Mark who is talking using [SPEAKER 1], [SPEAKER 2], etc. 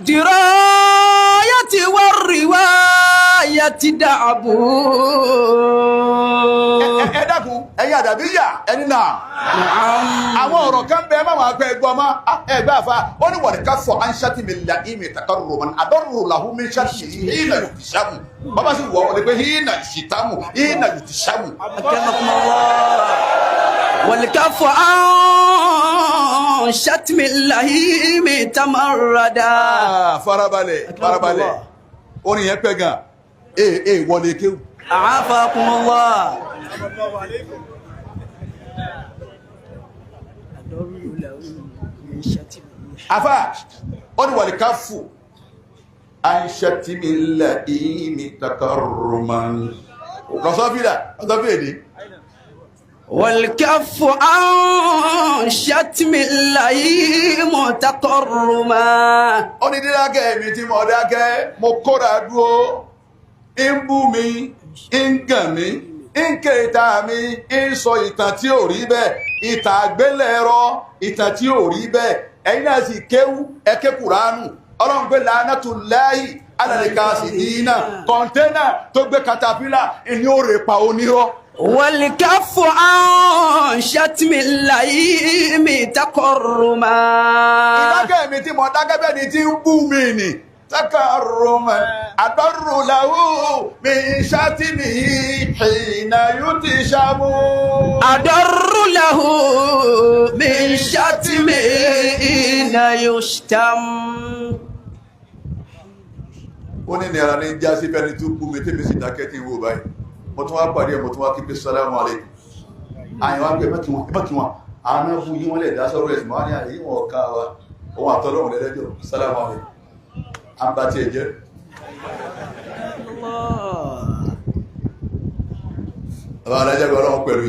[SPEAKER 1] الدراية والرواية دعبوا
[SPEAKER 2] dákun ẹ̀yin àdàbíyà ẹni náà àwọn ọ̀rọ̀ kan bẹ́ẹ̀ máa wà pé ẹgbọ́n máa ẹgbẹ́ àfa ó ní wọ̀lẹ̀ ká fọ anṣẹ́tì mi la ìmì takarò wọn àdọ́rò làwọn mi ṣáàtì hínà yòtì ṣàmù bàbá sì wọ̀ ọ́ pé hínà ṣìtàmù hínà yòtì ṣàmù.
[SPEAKER 1] أكرمكم الله والكف عن شتم اللئيم تمردا.
[SPEAKER 2] farabalẹ̀ orin yẹn pẹ́ gan wọlé kéwù.
[SPEAKER 1] عافاكم الله.
[SPEAKER 2] afa ó ní wọlé ká fò anṣẹ́tì mi la ìmì takarò man lọ́sọ́fìlà èdè.
[SPEAKER 1] والكف عن شتم اللئيم تقرما.
[SPEAKER 2] ó ní dídákẹ́ mi tí mo dákẹ́ mo kóra dúró ń bú mi ń gàn mí ń kéta mi ń sọ ìtàn tí ò rí bẹ́ẹ̀ ìtàn àgbélẹ̀rọ ìtàn tí ò rí bẹ́ẹ̀ ẹ̀yin náà sì kéwú ẹ̀kẹ́ kùránù ọlọ́run pé la'natullahi ala al-kasidina kọ̀ńténà tó gbé katapila ìní ó rè pa onírọ́.
[SPEAKER 1] والكف عن شتم اللئيم تقرما.
[SPEAKER 2] ìdákẹ́ mi tí mo dákẹ́ bẹ́ẹ̀ ni tí ń bú mi nì takarruma adarru lahu min shatmihi hina yutishamu.
[SPEAKER 1] أضر له من شتمه حين يشتم.
[SPEAKER 2] ó ní nira ní jásí fẹ́ni tó bú mi tẹ́mi sì dákẹ́ tí ń wò báyìí mo tún wá pàdé ẹ̀ mo tún wá kí pé sálámù aláìkùm àyìn wá pé mẹ́kì wọn àwọn náà fún yí wọ́n lè dá sọ́rọ̀ ẹ̀sìn máa ní àyí wọn ọ̀ká wa ohun àtọ́lọ́run lẹ́lẹ́jọ́ sálámù aláìkùm àbá tí ẹ jẹ́ bàbá alájẹ́ ọlọ́run pẹ̀lú